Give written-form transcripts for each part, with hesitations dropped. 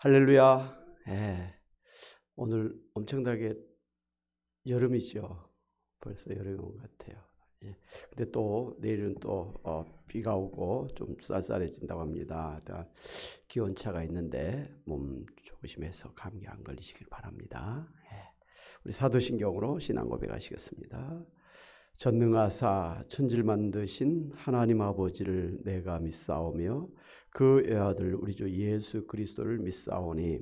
할렐루야. 오늘 엄청나게 여름이죠. 벌써 여름이 온 것 같아요. 근데 또 내일은 또 비가 오고 좀 쌀쌀해진다고 합니다. 기온차가 있는데 몸 조심해서 감기 안 걸리시길 바랍니다. 우리 사도신경으로 신앙 고백하시겠습니다. 전능하사 천지를 만드신 하나님 아버지를 내가 믿사오며 그 외아들 우리 주 예수 그리스도를 믿사오니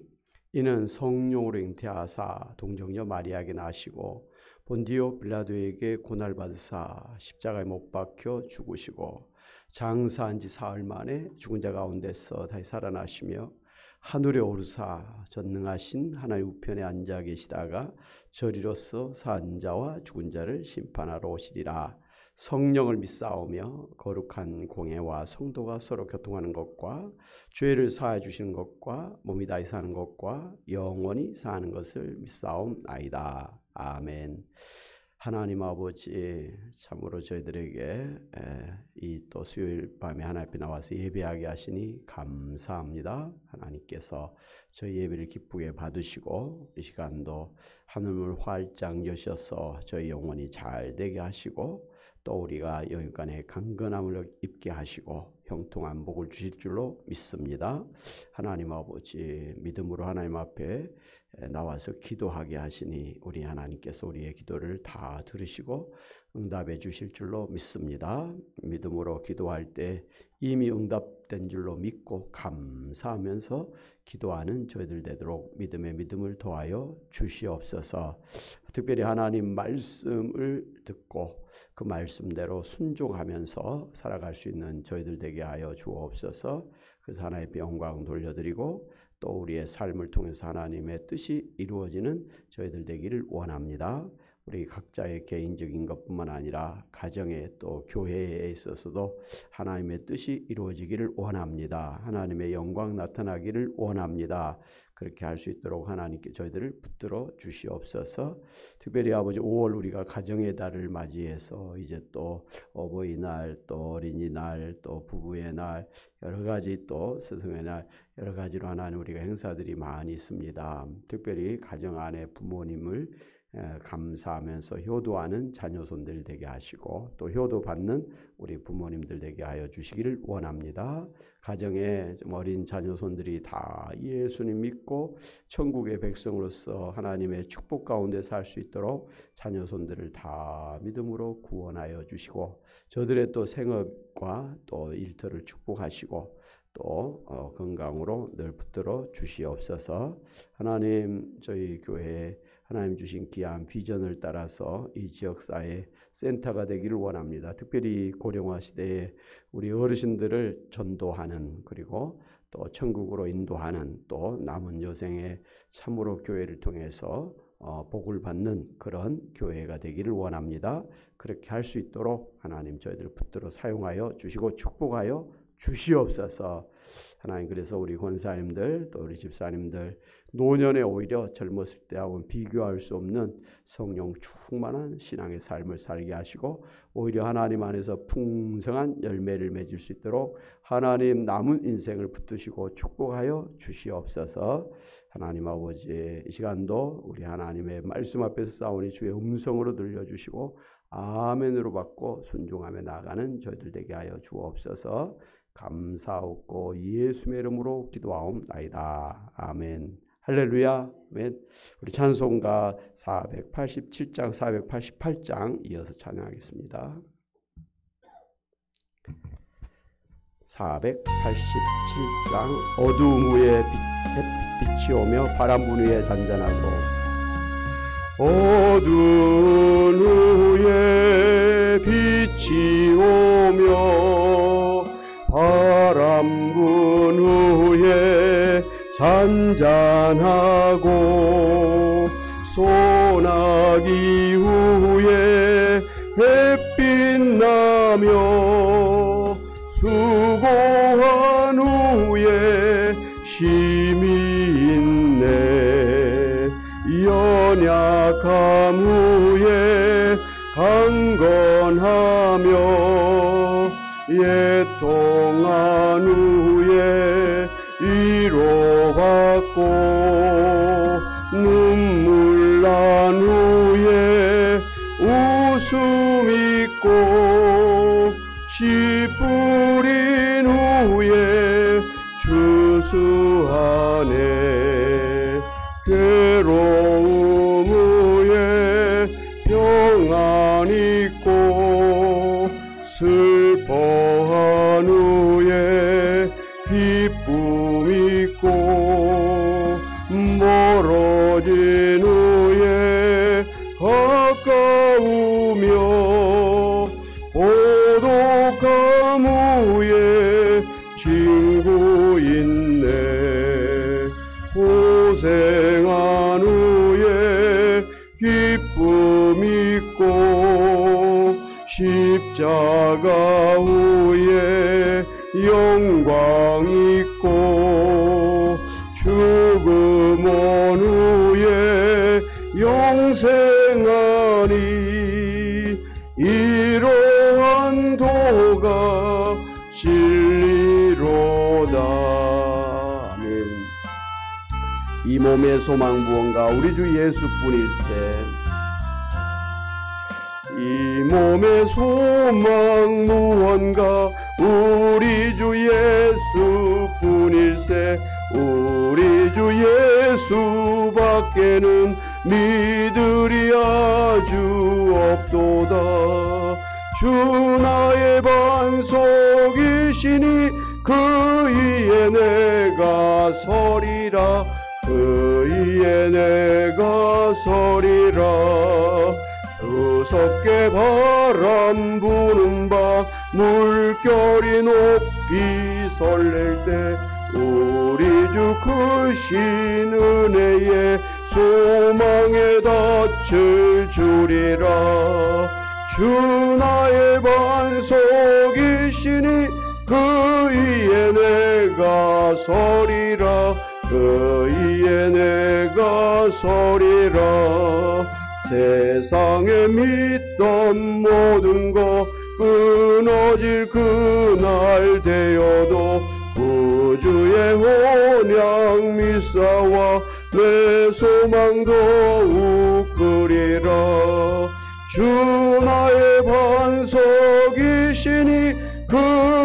이는 성령으로 잉태하사 동정녀 마리아에게 나시고 본디오 빌라도에게 고날 받으사 십자가에 못 박혀 죽으시고 장사한 지 사흘 만에 죽은 자 가운데서 다시 살아나시며 하늘에 오르사 전능하신 하나님 우편에 앉아 계시다가 저리로서 산 자와 죽은 자를 심판하러 오시리라. 성령을 믿사오며 거룩한 공예와 성도가 서로 교통하는 것과 죄를 사하여 주시는 것과 몸이 다시 사는 것과 영원히 사는 것을 믿사옵나이다. 아멘. 하나님 아버지, 참으로 저희들에게 이 또 수요일 밤에 하나님 앞에 나와서 예배하게 하시니 감사합니다. 하나님께서 저희 예배를 기쁘게 받으시고 이 시간도 하늘문을 활짝 여셔서 저희 영혼이 잘 되게 하시고 또 우리가 영육간에 강건함을 입게 하시고 형통한 복을 주실 줄로 믿습니다. 하나님 아버지, 믿음으로 하나님 앞에 나와서 기도하게 하시니 우리 하나님께서 우리의 기도를 다 들으시고 응답해 주실 줄로 믿습니다. 믿음으로 기도할 때 이미 응답된 줄로 믿고 감사하면서 기도하는 저희들 되도록 믿음의 믿음을 더하여 주시옵소서. 특별히 하나님 말씀을 듣고 그 말씀대로 순종하면서 살아갈 수 있는 저희들 되게 하여 주옵소서. 그래서 하나님께 영광 돌려드리고 또 우리의 삶을 통해서 하나님의 뜻이 이루어지는 저희들 되기를 원합니다. 우리 각자의 개인적인 것뿐만 아니라 가정에 또 교회에 있어서도 하나님의 뜻이 이루어지기를 원합니다. 하나님의 영광 나타나기를 원합니다. 그렇게 할 수 있도록 하나님께 저희들을 붙들어 주시옵소서. 특별히 아버지 5월 우리가 가정의 달을 맞이해서 이제 또 어버이날, 또 어린이날, 또 부부의 날, 여러 가지 또 스승의 날, 여러 가지로 하나님 우리가 행사들이 많이 있습니다. 특별히 가정 안에 부모님을 감사하면서 효도하는 자녀손들 되게 하시고 또 효도받는 우리 부모님들 되게 하여 주시기를 원합니다. 가정에 좀 어린 자녀손들이 다 예수님 믿고 천국의 백성으로서 하나님의 축복 가운데 살 수 있도록 자녀손들을 다 믿음으로 구원하여 주시고 저들의 또 생업과 또 일터를 축복하시고 또 건강으로 늘 붙들어 주시옵소서. 하나님 저희 교회에 하나님 주신 귀한 비전을 따라서 이 지역사회 센터가 되기를 원합니다. 특별히 고령화 시대에 우리 어르신들을 전도하는 그리고 또 천국으로 인도하는 또 남은 여생에 참으로 교회를 통해서 복을 받는 그런 교회가 되기를 원합니다. 그렇게 할 수 있도록 하나님 저희들을 붙들어 사용하여 주시고 축복하여 주시옵소서. 하나님 그래서 우리 권사님들 또 우리 집사님들 노년에 오히려 젊었을 때하고는 비교할 수 없는 성령 충만한 신앙의 삶을 살게 하시고 오히려 하나님 안에서 풍성한 열매를 맺을 수 있도록 하나님 남은 인생을 붙드시고 축복하여 주시옵소서. 하나님 아버지 이 시간도 우리 하나님의 말씀 앞에서 싸우니 주의 음성으로 들려주시고 아멘으로 받고 순종하며 나아가는 저희들 되게 하여 주옵소서. 감사하고 예수의 이름으로 기도하옵나이다. 아멘. 할렐루야. 아멘. 우리 찬송가 487장 488장 이어서 찬양하겠습니다. 487장 어두움 위에 햇빛이 오며 바람 분 위에 잔잔하고 어두운 후에 빛이 오며 바람 분 후에 잔잔하고 소나기 후에 햇빛 나며 수고한 후에 쉼이 있네 연약함 후에 강건하며 옛 동안 후에 이 위로받고 눈물 난 후에 웃음 있고 씨 뿌린 후에 추수하네. 괴로움 후에 평안 있고 슬퍼한 후에 기쁨 있고 멀어진 후에 가까우며 고독함 후에 친구 있네. 고생한 후에 기쁨 있고 십자가 후에 영광 있고 죽음 온 후에 영생하니 이러한 도가 진리로다. 아멘. 이 몸의 소망 무언가 우리 주 예수뿐일세. 이 몸의 소망 무언가 우리 주 예수뿐일세. 우리 주 예수밖에는 믿으리 아주 없도다. 주 나의 반석이시니 그 위에 내가 서리라. 그 위에 내가 서리라. 무섭게 바람 부는 밤 물결이 높이 설렐 때 우리 주 크신 은혜에 소망에 닻을 주리라. 주 나의 반석이시니 그 위에 내가 서리라. 그 위에 내가 서리라. 세상에 믿던 모든 것 끊어질 그날 되어도 구주의 혼양 미사와 내 소망 더욱 그리라. 주 나의 반석이시니 그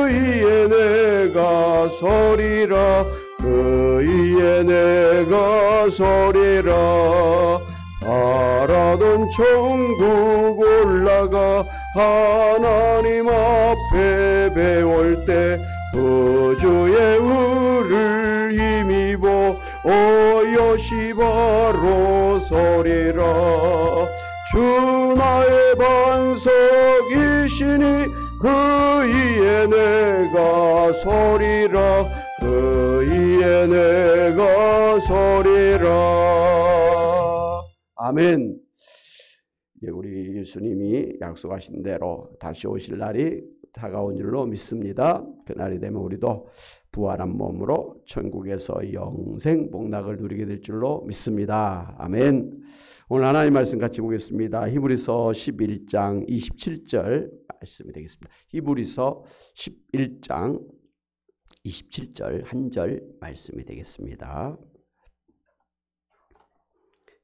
위에 내가 서리라. 그 위에 내가 서리라. 바라던 천국 올라가 하나님 앞에 배울 때 구주의 의를 힘입어 어여시 바로 서리라. 주 나의 반석이시니 그 위에 내가 서리라. 그 위에 내가 서리라. 아멘. 우리 예수님이 약속하신 대로 다시 오실 날이 다가온 줄로 믿습니다. 그날이 되면 우리도 부활한 몸으로 천국에서 영생 복락을 누리게 될 줄로 믿습니다. 아멘. 오늘 하나님 말씀 같이 보겠습니다. 히브리서 11장 27절 말씀이 되겠습니다. 히브리서 11장 27절 한 절 말씀이 되겠습니다.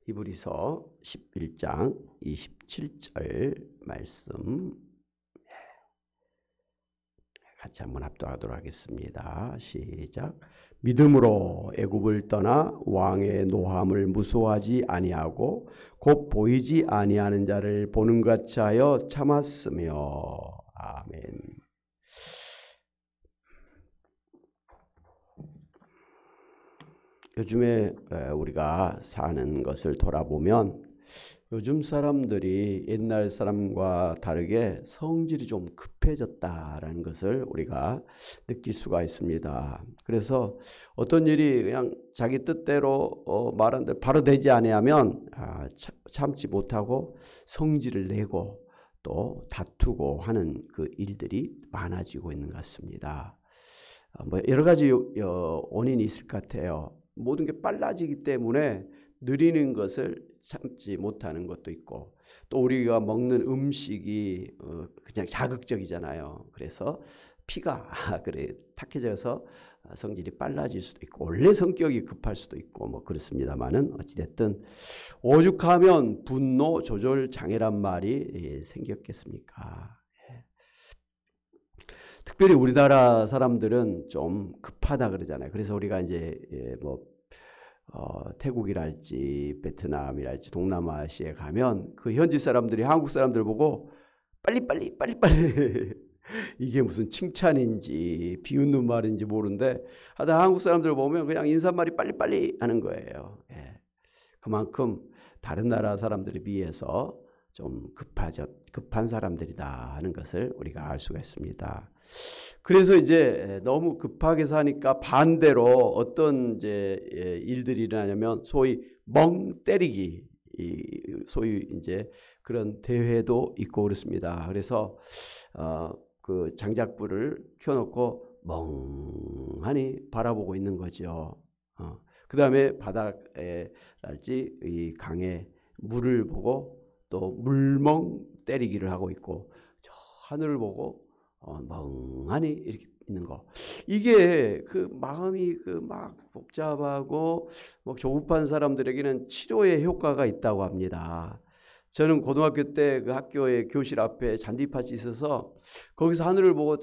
히브리서 11장 27절 말씀 같이 한번 합독하도록 하겠습니다. 시작. 믿음으로 애굽을 떠나 왕의 노함을 무서워하지 아니하고 곧 보이지 아니하는 자를 보는 것 같이 하여 참았으며. 아멘. 요즘에 우리가 사는 것을 돌아보면 요즘 사람들이 옛날 사람과 다르게 성질이 좀 급해졌다라는 것을 우리가 느낄 수가 있습니다. 그래서 어떤 일이 그냥 자기 뜻대로 말한 대로 바로 되지 아니하면 참지 못하고 성질을 내고 또 다투고 하는 그 일들이 많아지고 있는 것 같습니다. 뭐 여러 가지 원인이 있을 것 같아요. 모든 게 빨라지기 때문에 느리는 것을 참지 못하는 것도 있고, 또 우리가 먹는 음식이 그냥 자극적이잖아요. 그래서 피가 그래 탁해져서 성질이 빨라질 수도 있고 원래 성격이 급할 수도 있고 뭐 그렇습니다만은 어찌됐든 오죽하면 분노 조절 장애란 말이 생겼겠습니까? 특별히 우리나라 사람들은 좀 급하다 그러잖아요. 그래서 우리가 이제 뭐 태국이랄지 베트남이랄지 동남아시아에 가면 그 현지 사람들이 한국 사람들 보고 빨리빨리 이게 무슨 칭찬인지 비웃는 말인지 모르는데 하다 한국 사람들 보면 그냥 인사말이 빨리빨리 하는 거예요. 그만큼 다른 나라 사람들에 비해서 좀 급한 사람들이다 하는 것을 우리가 알 수가 있습니다. 그래서 이제 너무 급하게 사니까 반대로 어떤 이제 일들이 일어나냐면 소위 멍 때리기, 소위 이제 그런 대회도 있고 그렇습니다. 그래서 그 장작불을 켜놓고 멍하니 바라보고 있는 거죠. 그 다음에 바닥에 랄지 이 강에 물을 보고 또 물멍 때리기를 하고 있고 저 하늘을 보고 멍하니 이렇게 있는 거. 이게 그 마음이 그 막 복잡하고 막 조급한 사람들에게는 치료의 효과가 있다고 합니다. 저는 고등학교 때 그 학교의 교실 앞에 잔디밭이 있어서 거기서 하늘을 보고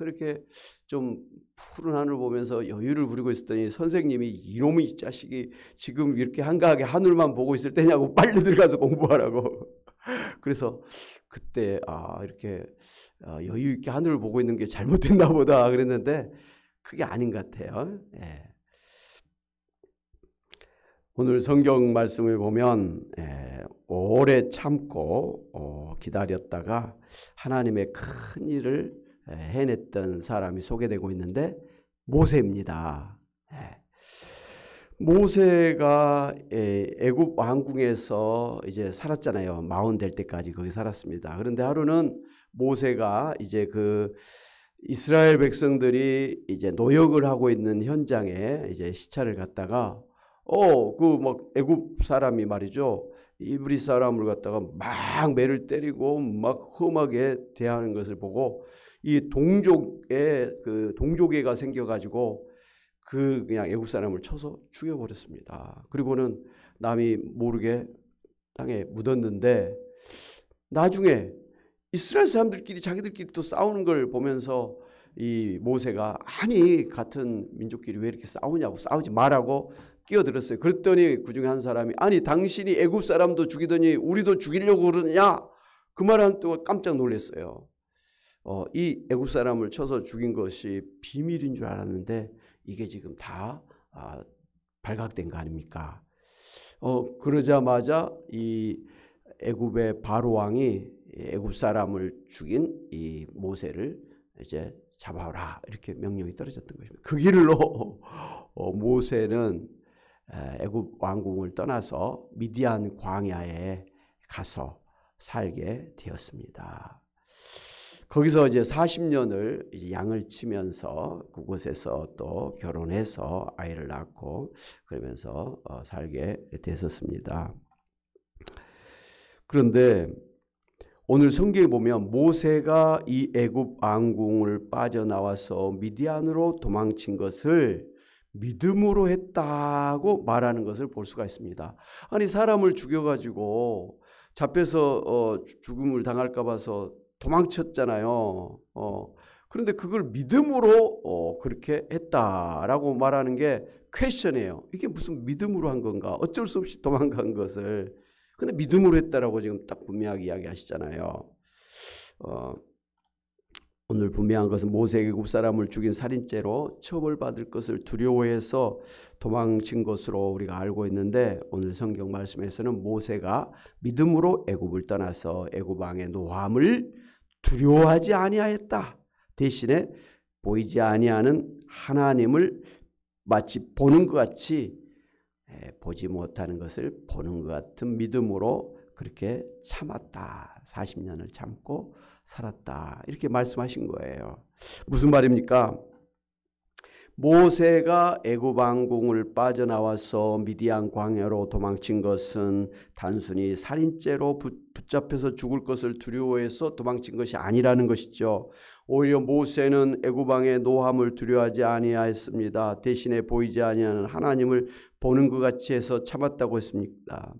이렇게 좀 푸른 하늘을 보면서 여유를 부리고 있었더니 선생님이 이놈의 자식이 지금 이렇게 한가하게 하늘만 보고 있을 때냐고 빨리 들어가서 공부하라고. 그래서 그때 이렇게 여유 있게 하늘을 보고 있는 게 잘못됐나 보다 그랬는데 그게 아닌 것 같아요. 오늘 성경 말씀을 보면 오래 참고 기다렸다가 하나님의 큰 일을 해냈던 사람이 소개되고 있는데 모세입니다. 모세가 애굽 왕궁에서 이제 살았잖아요. 마흔 될 때까지 거기 살았습니다. 그런데 하루는 모세가 이제 그 이스라엘 백성들이 이제 노역을 하고 있는 현장에 이제 시찰을 갔다가 그 막 애굽 사람이 말이죠. 이브리 사람을 갖다가 막 매를 때리고 막 험하게 대하는 것을 보고 이 동족애가 생겨가지고 그냥 애굽 사람을 쳐서 죽여버렸습니다. 그리고는 남이 모르게 땅에 묻었는데 나중에 이스라엘 사람들끼리 자기들끼리 또 싸우는 걸 보면서 이 모세가 아니 같은 민족끼리 왜 이렇게 싸우냐고 싸우지 말라고 끼어들었어요. 그랬더니 그중에 한 사람이 아니 당신이 애굽 사람도 죽이더니 우리도 죽이려고 그러느냐 그 말한 동안 깜짝 놀랐어요. 이 애굽 사람을 쳐서 죽인 것이 비밀인 줄 알았는데 이게 지금 다 발각된 거 아닙니까? 그러자마자 이 애굽의 바로 왕이 애굽 사람을 죽인 이 모세를 이제 잡아오라 이렇게 명령이 떨어졌던 것입니다. 그 길로 모세는 애굽 왕궁을 떠나서 미디안 광야에 가서 살게 되었습니다. 거기서 이제 40년을 이제 양을 치면서 그곳에서 또 결혼해서 아이를 낳고 그러면서 살게 됐었습니다. 그런데 오늘 성경에 보면 모세가 이 애굽 왕궁을 빠져나와서 미디안으로 도망친 것을 믿음으로 했다고 말하는 것을 볼 수가 있습니다. 아니 사람을 죽여가지고 잡혀서 죽음을 당할까 봐서 도망쳤잖아요. 그런데 그걸 믿음으로 그렇게 했다라고 말하는 게 퀘스천이에요. 이게 무슨 믿음으로 한 건가? 어쩔 수 없이 도망간 것을. 근데 믿음으로 했다라고 지금 딱 분명하게 이야기하시잖아요. 오늘 분명한 것은 모세가 애굽 사람을 죽인 살인죄로 처벌받을 것을 두려워해서 도망친 것으로 우리가 알고 있는데 오늘 성경 말씀에서는 모세가 믿음으로 애굽을 떠나서 애굽 왕의 노함을 두려워하지 아니하였다. 대신에 보이지 아니하는 하나님을 마치 보는 것 같이 보지 못하는 것을 보는 것 같은 믿음으로 그렇게 참았다. 40년을 참고 살았다. 이렇게 말씀하신 거예요. 무슨 말입니까? 모세가 애굽 왕궁을 빠져나와서 미디안 광야로 도망친 것은 단순히 살인죄로 붙잡혀서 죽을 것을 두려워해서 도망친 것이 아니라는 것이죠. 오히려 모세는 애굽 왕의 노함을 두려워하지 아니하였습니다. 대신에 보이지 아니하는 하나님을 보는 것 같이 해서 참았다고 했습니다.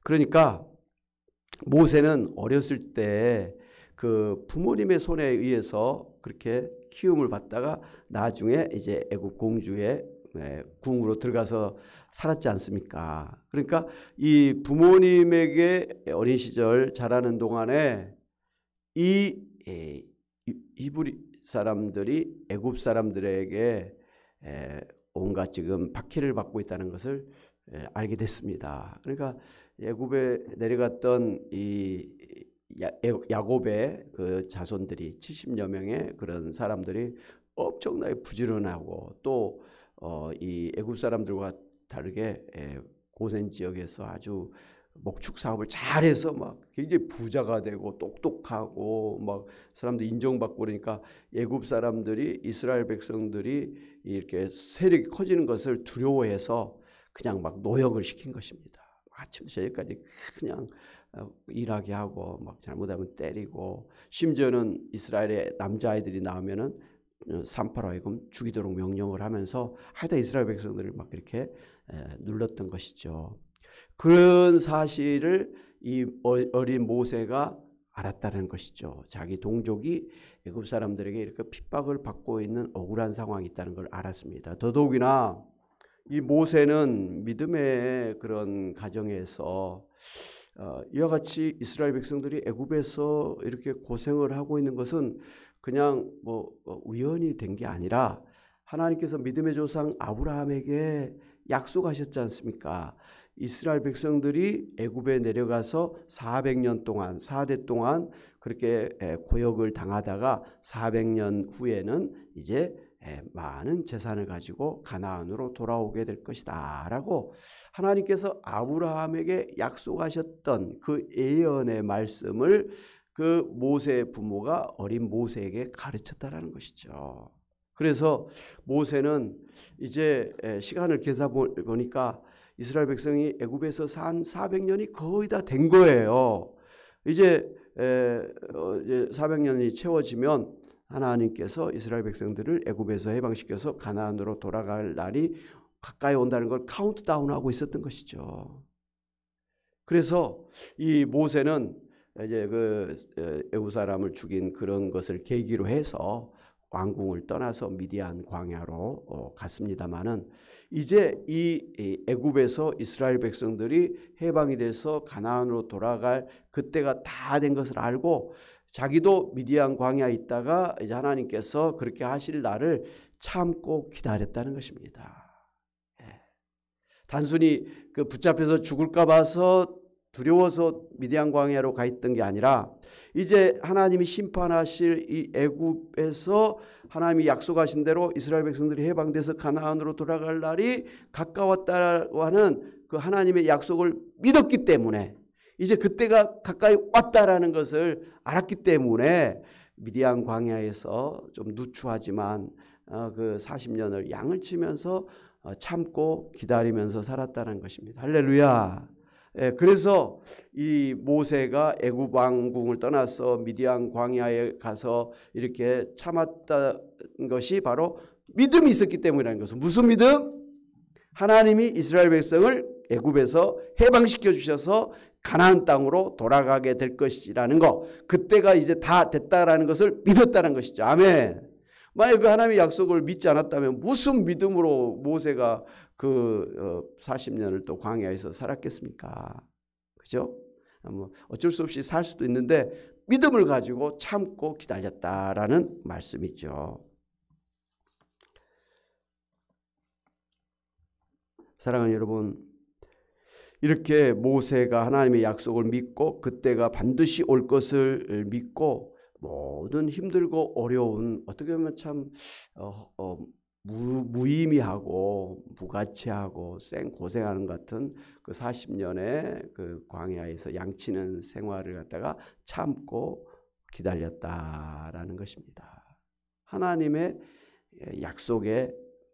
그러니까 모세는 어렸을 때 그 부모님의 손에 의해서 그렇게 키움을 받다가 나중에 이제 애굽 공주의 궁으로 들어가서 살았지 않습니까? 그러니까 이 부모님에게 어린 시절 자라는 동안에 이 히브리 사람들이 애굽 사람들에게 온갖 지금 박해를 받고 있다는 것을 알게 됐습니다. 그러니까 애굽에 내려갔던 이 야곱의 그 자손들이 70여 명의 그런 사람들이 엄청나게 부지런하고 또 이 애굽 사람들과 다르게 고센 지역에서 아주 목축 사업을 잘해서 막 굉장히 부자가 되고 똑똑하고 막 사람들 인정받고 그러니까 애굽 사람들이 이스라엘 백성들이 이렇게 세력이 커지는 것을 두려워해서 그냥 막 노역을 시킨 것입니다. 아침부터 저녁까지 그냥 일하게 하고 막 잘못하면 때리고 심지어는 이스라엘의 남자아이들이 나오면은 산파로 하여금 죽이도록 명령을 하면서 하여튼 이스라엘 백성들을 막 이렇게 눌렀던 것이죠. 그런 사실을 이 어린 모세가 알았다는 것이죠. 자기 동족이 애굽 사람들에게 이렇게 핍박을 받고 있는 억울한 상황이 있다는 걸 알았습니다. 더더욱이나 이 모세는 믿음의 그런 가정에서 이와 같이 이스라엘 백성들이 애굽에서 이렇게 고생을 하고 있는 것은 그냥 뭐 우연이 된 게 아니라 하나님께서 믿음의 조상 아브라함에게 약속하셨지 않습니까? 이스라엘 백성들이 애굽에 내려가서 400년 동안 4대 동안 그렇게 고역을 당하다가 400년 후에는 이제 많은 재산을 가지고 가나안으로 돌아오게 될 것이다 라고 하나님께서 아브라함에게 약속하셨던 그 예언의 말씀을 그 모세의 부모가 어린 모세에게 가르쳤다라는 것이죠. 그래서 모세는 이제 시간을 계산 보니까 이스라엘 백성이 애굽에서 산 400년이 거의 다 된 거예요. 이제 400년이 채워지면 하나님께서 이스라엘 백성들을 애굽에서 해방시켜서 가나안으로 돌아갈 날이 가까이 온다는 걸 카운트다운하고 있었던 것이죠. 그래서 이 모세는 이제 그 애굽 사람을 죽인 그런 것을 계기로 해서 왕궁을 떠나서 미디안 광야로 갔습니다마는 이제 이 애굽에서 이스라엘 백성들이 해방이 돼서 가나안으로 돌아갈 그때가 다 된 것을 알고 자기도 미디안 광야에 있다가 이제 하나님께서 그렇게 하실 날을 참고 기다렸다는 것입니다. 단순히 그 붙잡혀서 죽을까 봐서 두려워서 미디안 광야로 가 있던 게 아니라 이제 하나님이 심판하실 이 애굽에서 하나님이 약속하신 대로 이스라엘 백성들이 해방돼서 가나안으로 돌아갈 날이 가까웠다고 하는 그 하나님의 약속을 믿었기 때문에 이제 그때가 가까이 왔다라는 것을 알았기 때문에 미디안 광야에서 좀 누추하지만 그 40년을 양을 치면서 참고 기다리면서 살았다는 것입니다. 할렐루야. 그래서 이 모세가 애굽 왕궁을 떠나서 미디안 광야에 가서 이렇게 참았던 것이 바로 믿음이 있었기 때문이라는 것은 무슨 믿음? 하나님이 이스라엘 백성을 애굽에서 해방시켜 주셔서 가나안 땅으로 돌아가게 될 것이라는 거, 그때가 이제 다 됐다라는 것을 믿었다는 것이죠. 아멘. 만약 그 하나님의 약속을 믿지 않았다면 무슨 믿음으로 모세가 그 40년을 또 광야에서 살았겠습니까? 그죠? 뭐 어쩔 수 없이 살 수도 있는데 믿음을 가지고 참고 기다렸다라는 말씀이죠. 사랑하는 여러분, 이렇게 모세가 하나님의 약속을 믿고 그때가 반드시 올 것을 믿고 모든 힘들고 어려운 어떻게 보면 참 무의미하고 무가치하고 고생하는 같은 그 40년의 그 광야에서 양치는 생활을 갖다가 참고 기다렸다라는 것입니다. 하나님의 약속에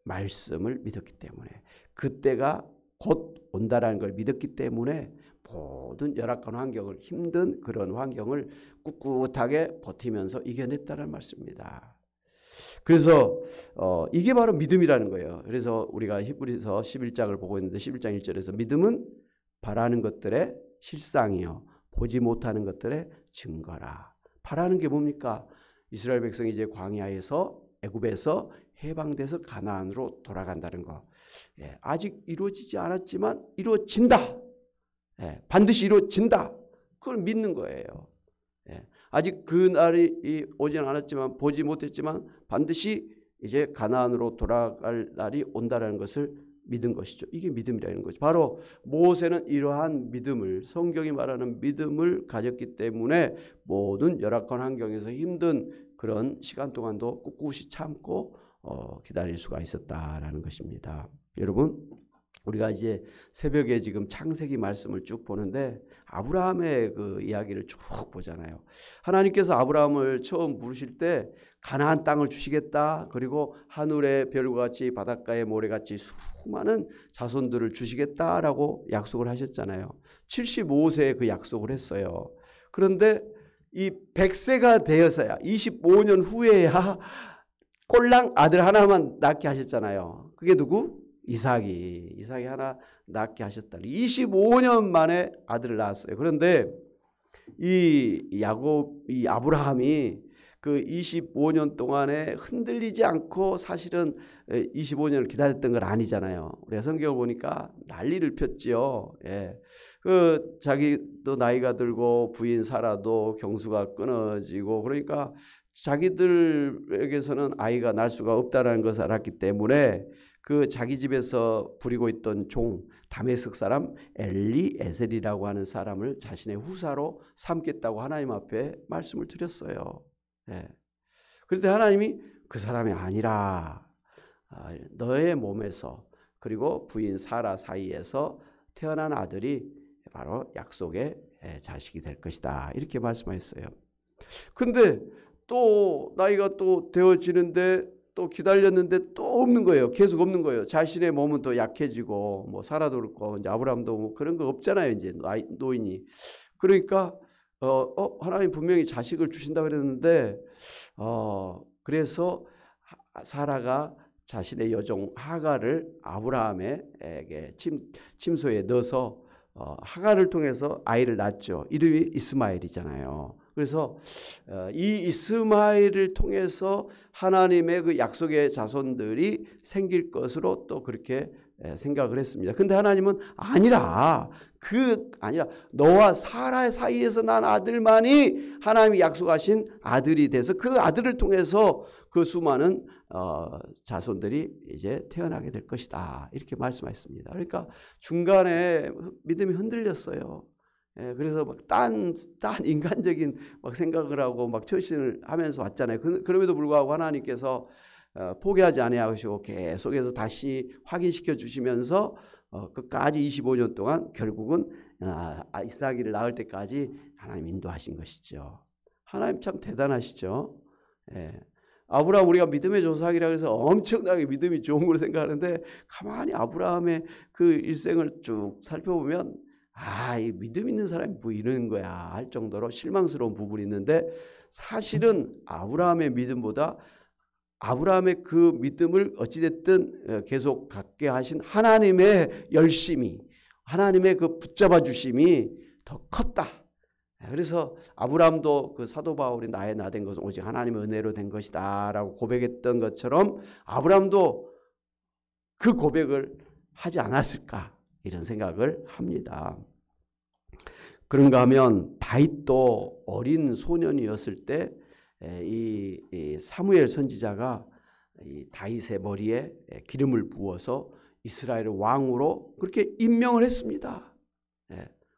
말씀을 믿었기 때문에, 그때가 곧 온다라는 걸 믿었기 때문에 모든 열악한 환경을, 힘든 그런 환경을 꿋꿋하게 버티면서 이겨냈다는 말씀입니다. 그래서 이게 바로 믿음이라는 거예요. 그래서 우리가 히브리서 11장을 보고 있는데 11장 1절에서 믿음은 바라는 것들의 실상이요 보지 못하는 것들의 증거라. 바라는 게 뭡니까? 이스라엘 백성이 이제 광야에서 애굽에서 해방돼서 가나안으로 돌아간다는 거. 아직 이루어지지 않았지만 이루어진다. 반드시 이루어진다. 그걸 믿는 거예요. 아직 그 날이 오지는 않았지만, 보지 못했지만 반드시 이제 가나안으로 돌아갈 날이 온다라는 것을 믿은 것이죠. 이게 믿음이라는 거죠. 바로 모세는 이러한 믿음을, 성경이 말하는 믿음을 가졌기 때문에 모든 열악한 환경에서 힘든 그런 시간 동안도 꿋꿋이 참고 기다릴 수가 있었다라는 것입니다. 여러분, 우리가 이제 새벽에 지금 창세기 말씀을 쭉 보는데 아브라함의 그 이야기를 쭉 보잖아요. 하나님께서 아브라함을 처음 부르실 때 가나안 땅을 주시겠다. 그리고 하늘의 별과 같이 바닷가의 모래같이 수많은 자손들을 주시겠다라고 약속을 하셨잖아요. 75세에 그 약속을 했어요. 그런데 이 100세가 되어서야 25년 후에야 꼴랑 아들 하나만 낳게 하셨잖아요. 그게 누구? 이삭이 하나 낳게 하셨다. 25년 만에 아들을 낳았어요. 그런데 이 아브라함이 그 25년 동안에 흔들리지 않고 사실은 25년을 기다렸던 건 아니잖아요. 우리가 성경을 보니까 난리를 폈지요. 그 자기도 나이가 들고 부인 사라도 경수가 끊어지고, 그러니까 자기들에게서는 아이가 날 수가 없다는 것을 알았기 때문에 그 자기 집에서 부리고 있던 종 다메섹 사람 엘리에셀이라고 하는 사람을 자신의 후사로 삼겠다고 하나님 앞에 말씀을 드렸어요. 그런데 하나님이 그 사람이 아니라 너의 몸에서 그리고 부인 사라 사이에서 태어난 아들이 바로 약속의 자식이 될 것이다, 이렇게 말씀하셨어요. 근데 또 나이가 또 되어지는데 또 기다렸는데 또 없는 거예요. 계속 없는 거예요. 자신의 몸은 또 약해지고 뭐 살아도 그렇고, 이제 아브라함도 뭐 그런 거 없잖아요. 이제 노인이. 그러니까 하나님 분명히 자식을 주신다 그랬는데 그래서 사라가 자신의 여종 하갈을 아브라함에게 침소에 넣어서 하갈을 통해서 아이를 낳죠. 이름이 이스마엘이잖아요. 그래서 이 이스마엘을 통해서 하나님의 그 약속의 자손들이 생길 것으로 또 그렇게 생각을 했습니다. 근데 하나님은 아니라 너와 사라의 사이에서 난 아들만이 하나님이 약속하신 아들이 돼서 그 아들을 통해서 그 수많은 자손들이 이제 태어나게 될 것이다, 이렇게 말씀하셨습니다. 그러니까 중간에 믿음이 흔들렸어요. 그래서 막 딴 인간적인 막 생각을 하고 막 처신을 하면서 왔잖아요. 그럼에도 불구하고 하나님께서 포기하지 아니하시고 계속해서 다시 확인시켜 주시면서 끝까지 25년 동안 결국은 이삭이를 낳을 때까지 하나님 인도하신 것이죠. 하나님 참 대단하시죠. 아브라함, 우리가 믿음의 조상이라고 해서 엄청나게 믿음이 좋은 걸로 생각하는데 가만히 아브라함의 그 일생을 쭉 살펴보면 이 믿음 있는 사람이 뭐 이러는 거야 할 정도로 실망스러운 부분이 있는데, 사실은 아브라함의 믿음보다 아브라함의 그 믿음을 어찌됐든 계속 갖게 하신 하나님의 열심이, 하나님의 그 붙잡아 주심이 더 컸다. 그래서 아브라함도 그 사도 바울이 나의 나 된 것은 오직 하나님의 은혜로 된 것이다 라고 고백했던 것처럼 아브라함도 그 고백을 하지 않았을까, 이런 생각을 합니다. 그런가 하면 다윗도 어린 소년이었을 때 이 사무엘 선지자가 이 다윗의 머리에 기름을 부어서 이스라엘의 왕으로 그렇게 임명을 했습니다.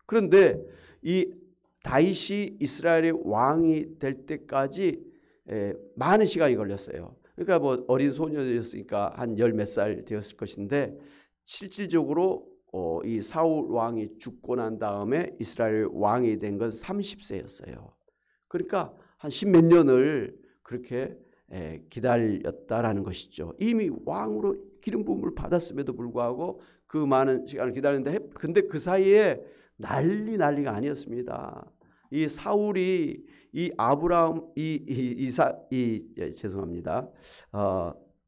그런데 이 다윗이 이스라엘의 왕이 될 때까지 많은 시간이 걸렸어요. 그러니까 뭐 어린 소년이었으니까 한 열 몇 살 되었을 것인데, 실질적으로 이 사울 왕이 죽고 난 다음에 이스라엘 왕이 된 건 30세였어요. 그러니까 한 10몇 년을 그렇게 기다렸다라는 것이죠. 이미 왕으로 기름 부음을 받았음에도 불구하고 그 많은 시간을 기다렸는데, 근데 그 사이에 난리가 아니었습니다. 이 사울이 이 아브라함 죄송합니다.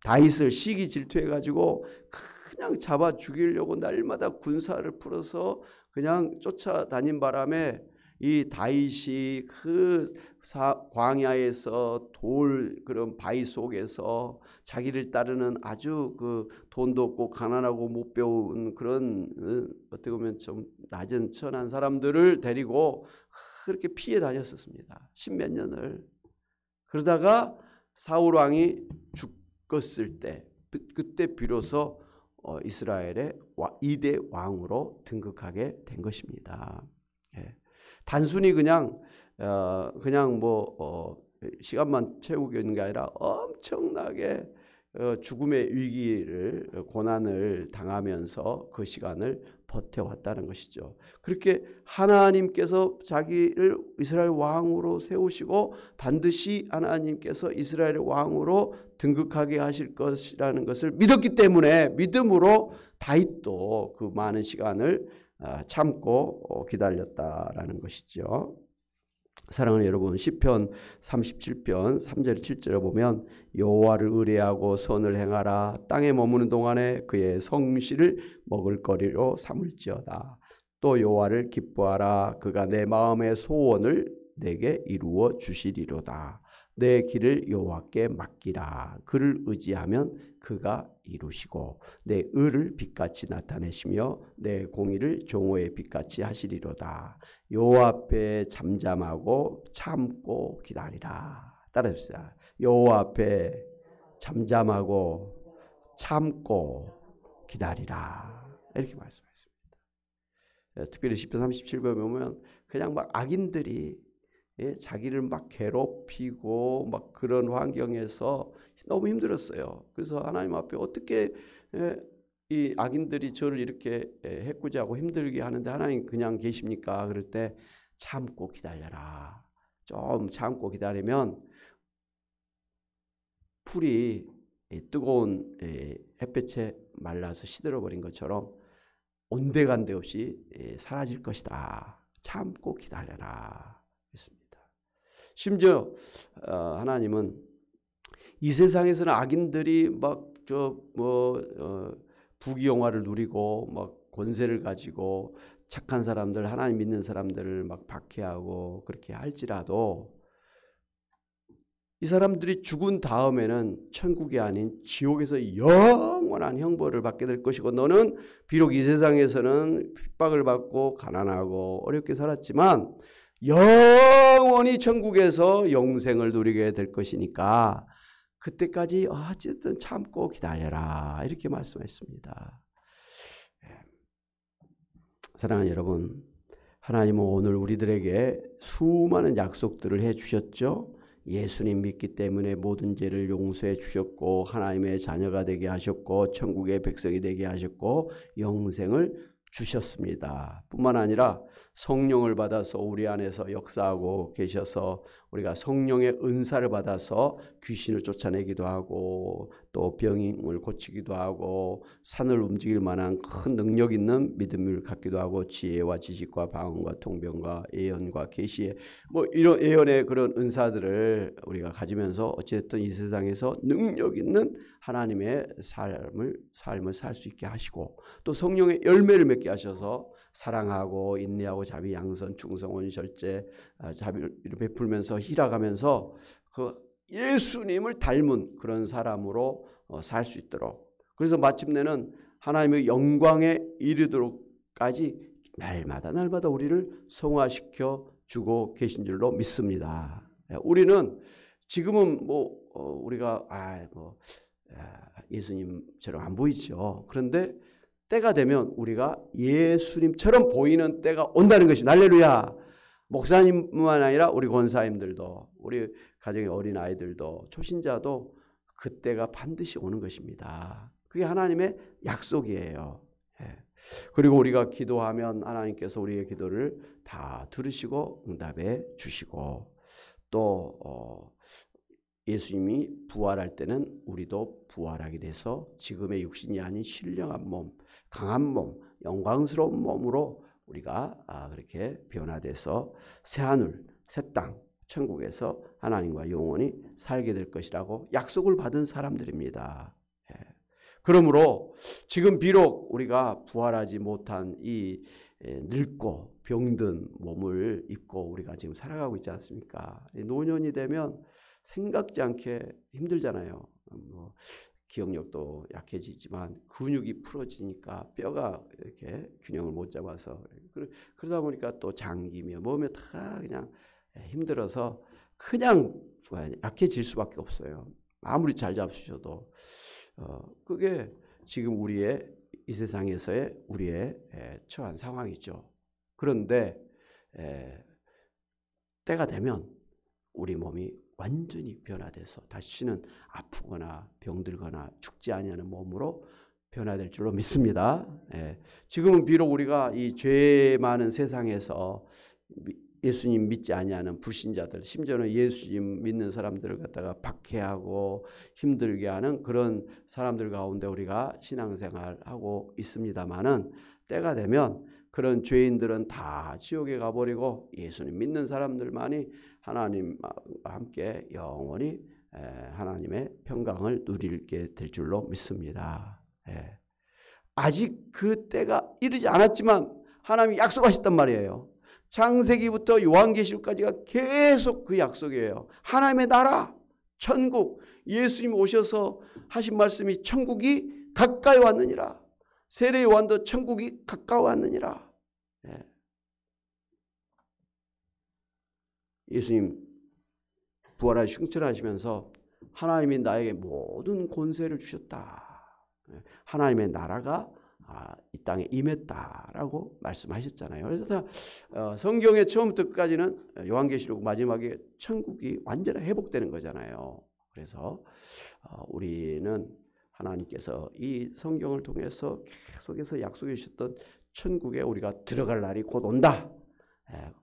다윗을 시기 질투해 가지고 그냥 잡아 죽이려고 날마다 군사를 풀어서 그냥 쫓아다닌 바람에 이 다윗이 그 광야에서 그런 바위 속에서 자기를 따르는 아주 그 돈도 없고 가난하고 못 배운 그런 어떻게 보면 좀 낮은 천한 사람들을 데리고 그렇게 피해 다녔었습니다. 십몇 년을. 그러다가 사울 왕이 죽었을 때 그때 비로소 이스라엘의 2대 왕으로 등극하게 된 것입니다. 예. 단순히 그냥 시간만 채우고 있는 게 아니라 엄청나게 죽음의 위기를 고난을 당하면서 그 시간을 버텨왔다는 것이죠. 그렇게 하나님께서 자기를 이스라엘 왕으로 세우시고 반드시 하나님께서 이스라엘 왕으로 등극하게 하실 것이라는 것을 믿었기 때문에 믿음으로 다윗도 그 많은 시간을 참고 기다렸다라는 것이죠. 사랑하는 여러분, 시편 37편 3절 7절에 보면 여호와를 의뢰하고 선을 행하라. 땅에 머무는 동안에 그의 성실을 먹을거리로 삼을지어다. 또 여호와를 기뻐하라. 그가 내 마음의 소원을 내게 이루어 주시리로다. 내 길을 여호와께 맡기라. 그를 의지하면 그가 이루시고 내 의를 빛같이 나타내시며 내 공의를 종호의 빛같이 하시리로다. 여호와 앞에 잠잠하고 참고 기다리라. 따라해주세요. 여호와 앞에 잠잠하고 참고 기다리라. 이렇게 말씀하셨습니다. 특별히 시편 37편에 보면 그냥 막 악인들이 자기를 막 괴롭히고 막 그런 환경에서 너무 힘들었어요. 그래서 하나님 앞에 어떻게 이 악인들이 저를 이렇게 해코지하고 힘들게 하는데 하나님 그냥 계십니까? 그럴 때 참고 기다려라. 좀 참고 기다리면 풀이 뜨거운 햇볕에 말라서 시들어버린 것처럼 온데간데 없이 사라질 것이다. 참고 기다려라. 심지어 하나님은 이 세상에서는 악인들이 막 부귀영화를 누리고 막 권세를 가지고 착한 사람들, 하나님 믿는 사람들을 막 박해하고 그렇게 할지라도 이 사람들이 죽은 다음에는 천국이 아닌 지옥에서 영원한 형벌을 받게 될 것이고, 너는 비록 이 세상에서는 핍박을 받고 가난하고 어렵게 살았지만 영원히 천국에서 영생을 누리게 될 것이니까 그때까지 어쨌든 참고 기다려라. 이렇게 말씀했습니다. 사랑하는 여러분, 하나님은 오늘 우리들에게 수많은 약속들을 해주셨죠. 예수님 믿기 때문에 모든 죄를 용서해 주셨고 하나님의 자녀가 되게 하셨고 천국의 백성이 되게 하셨고 영생을 주셨습니다. 뿐만 아니라 성령을 받아서 우리 안에서 역사하고 계셔서 우리가 성령의 은사를 받아서 귀신을 쫓아내기도 하고 또 병을 고치기도 하고 산을 움직일 만한 큰 능력 있는 믿음을 갖기도 하고 지혜와 지식과 방언과 통변과 예언과 계시의 이런 예언의 그런 은사들을 우리가 가지면서 어쨌든 이 세상에서 능력 있는 하나님의 삶을 살 수 있게 하시고 또 성령의 열매를 맺게 하셔서 사랑하고 인내하고 자비 양선 충성 온절제 자비를 베풀면서 희락하면서 그 예수님을 닮은 그런 사람으로 살 수 있도록, 그래서 마침내는 하나님의 영광에 이르도록까지 날마다 우리를 성화시켜 주고 계신 줄로 믿습니다. 우리는 지금은 우리가 예수님처럼 안 보이죠. 그런데 때가 되면 우리가 예수님처럼 보이는 때가 온다는 것이 할렐루야. 목사님뿐만 아니라 우리 권사님들도 우리 가정의 어린 아이들도 초신자도 그때가 반드시 오는 것입니다. 그게 하나님의 약속이에요. 그리고 우리가 기도하면 하나님께서 우리의 기도를 다 들으시고 응답해 주시고 또 예수님이 부활할 때는 우리도 부활하게 돼서 지금의 육신이 아닌 신령한 몸, 강한 몸, 영광스러운 몸으로 우리가 그렇게 변화돼서 새하늘, 새 땅, 천국에서 하나님과 영원히 살게 될 것이라고 약속을 받은 사람들입니다. 그러므로 지금 비록 우리가 부활하지 못한 이 늙고 병든 몸을 입고 우리가 지금 살아가고 있지 않습니까? 노년이 되면 생각지 않게 힘들잖아요. 뭐 기억력도 약해지지만 근육이 풀어지니까 뼈가 이렇게 균형을 못 잡아서 그러다 보니까 또 장기며 몸에 다 그냥 힘들어서 그냥 약해질 수밖에 없어요. 아무리 잘 잡수셔도 그게 지금 우리의 이 세상에서의 우리의 처한 상황이죠. 그런데 때가 되면 우리 몸이 완전히 변화돼서 다시는 아프거나 병들거나 죽지 아니하는 몸으로 변화될 줄로 믿습니다. 지금은 비록 우리가 이 죄 많은 세상에서 예수님 믿지 아니하는 불신자들, 심지어는 예수님 믿는 사람들을 갖다가 박해하고 힘들게 하는 그런 사람들 가운데 우리가 신앙생활하고 있습니다만은 때가 되면 그런 죄인들은 다 지옥에 가버리고 예수님 믿는 사람들만이 하나님과 함께 영원히 하나님의 평강을 누리게 될 줄로 믿습니다. 아직 그 때가 이르지 않았지만 하나님이 약속하셨단 말이에요. 창세기부터 요한계시록까지가 계속 그 약속이에요. 하나님의 나라, 천국, 예수님 오셔서 하신 말씀이 천국이 가까이 왔느니라. 세례 요한도 천국이 가까이 왔느니라. 예수님 부활하시 승천하시면서 하나님이 나에게 모든 권세를 주셨다. 하나님의 나라가 이 땅에 임했다라고 말씀하셨잖아요. 그래서 성경의 처음부터 끝까지는 요한계시록 마지막에 천국이 완전히 회복되는 거잖아요. 그래서 우리는 하나님께서 이 성경을 통해서 계속해서 약속해 주셨던 천국에 우리가 들어갈 날이 곧 온다.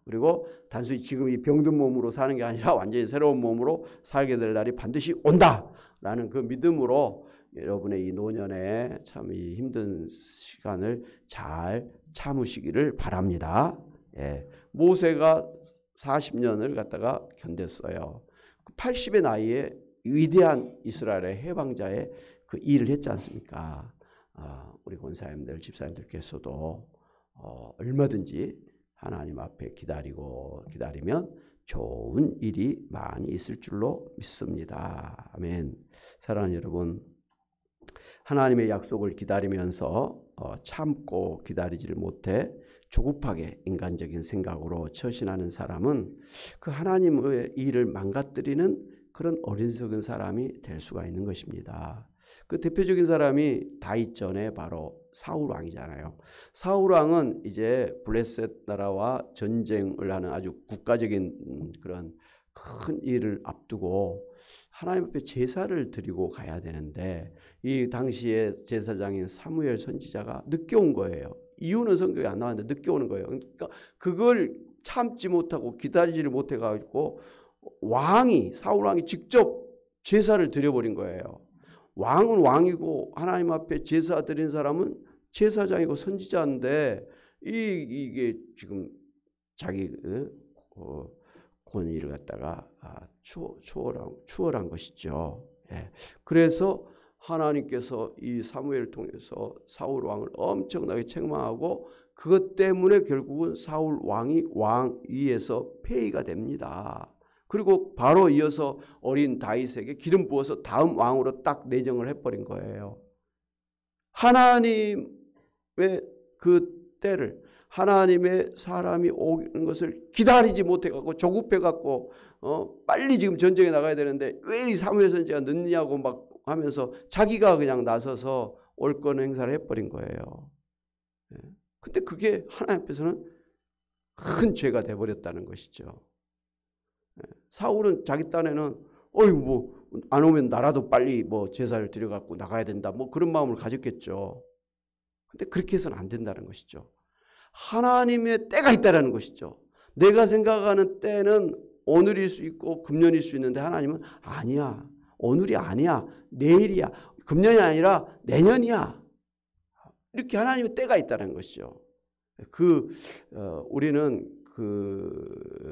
그리고 단순히 지금 이 병든 몸으로 사는 게 아니라 완전히 새로운 몸으로 살게 될 날이 반드시 온다라는 그 믿음으로 여러분의 이 노년에 참 이 힘든 시간을 잘 참으시기를 바랍니다. 모세가 40년을 갖다가 견뎠어요. 80의 나이에 위대한 이스라엘의 해방자의 그 일을 했지 않습니까? 우리 권사님들, 집사님들께서도 얼마든지 하나님 앞에 기다리면 좋은 일이 많이 있을 줄로 믿습니다. 아멘. 사랑하는 여러분, 하나님의 약속을 기다리면서 참고 기다리지를 못해 조급하게 인간적인 생각으로 처신하는 사람은 그 하나님의 일을 망가뜨리는 그런 어리석은 사람이 될 수가 있는 것입니다. 그 대표적인 사람이 다윗 전에 바로 사울 왕이잖아요. 사울 왕은 이제 블레셋 나라와 전쟁을 하는 아주 국가적인 그런 큰 일을 앞두고 하나님 앞에 제사를 드리고 가야 되는데 이 당시에 제사장인 사무엘 선지자가 늦게 온 거예요. 이유는 성경에 안 나왔는데 늦게 오는 거예요. 그러니까 그걸 참지 못하고 기다리지를 못해가지고 사울 왕이 직접 제사를 드려버린 거예요. 왕은 왕이고 하나님 앞에 제사 드린 사람은 제사장이고 선지자인데 이게 지금 자기 권위를 갖다가 추월한 것이죠. 그래서 하나님께서 이 사무엘을 통해서 사울 왕을 엄청나게 책망하고 그것 때문에 결국은 사울 왕이 왕위에서 폐위가 됩니다. 그리고 바로 이어서 어린 다윗에게 기름 부어서 다음 왕으로 딱 내정을 해버린 거예요. 하나님의 그 때를 하나님의 사람이 오는 것을 기다리지 못해갖고 조급해갖고 빨리 지금 전쟁에 나가야 되는데 왜 이 사무엘 선지자가 늦냐고 막 하면서 자기가 그냥 나서서 올권 행사를 해버린 거예요. 근데 그게 하나님 앞에서는 큰 죄가 돼버렸다는 것이죠. 사울은 자기 딴에는 뭐 안 오면 나라도 빨리 뭐 제사를 드려갖고 나가야 된다 뭐 그런 마음을 가졌겠죠. 근데 그렇게 해서는 안 된다는 것이죠. 하나님의 때가 있다라는 것이죠. 내가 생각하는 때는 오늘일 수 있고 금년일 수 있는데 하나님은 아니야. 오늘이 아니야. 내일이야. 금년이 아니라 내년이야. 이렇게 하나님의 때가 있다는 것이죠. 우리는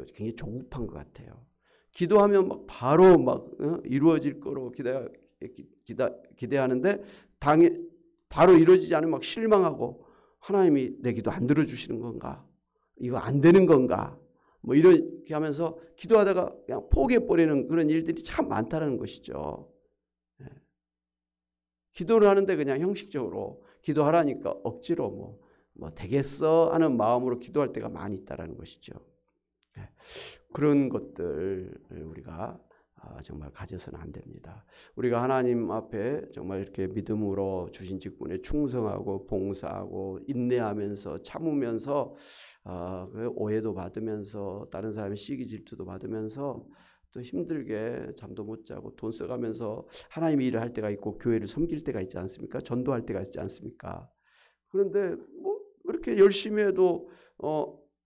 굉장히 조급한 것 같아요. 기도하면 막 바로 막 이루어질 거로 기대하는데 바로 이루어지지 않으면 막 실망하고 하나님이 내 기도 안 들어주시는 건가? 이거 안 되는 건가? 뭐 이렇게 하면서 기도하다가 그냥 포기해버리는 그런 일들이 참 많다는 것이죠. 기도를 하는데 그냥 형식적으로 기도하라니까 억지로 뭐 되겠어 하는 마음으로 기도할 때가 많이 있다는 것이죠. 그런 것들 우리가 정말 가져서는 안 됩니다. 우리가 하나님 앞에 정말 이렇게 믿음으로 주신 직분에 충성하고 봉사하고 인내하면서 참으면서 오해도 받으면서 다른 사람의 시기 질투도 받으면서 또 힘들게 잠도 못 자고 돈 써가면서 하나님의 일을 할 때가 있고 교회를 섬길 때가 있지 않습니까? 전도할 때가 있지 않습니까? 그런데 뭐 그렇게 열심히 해도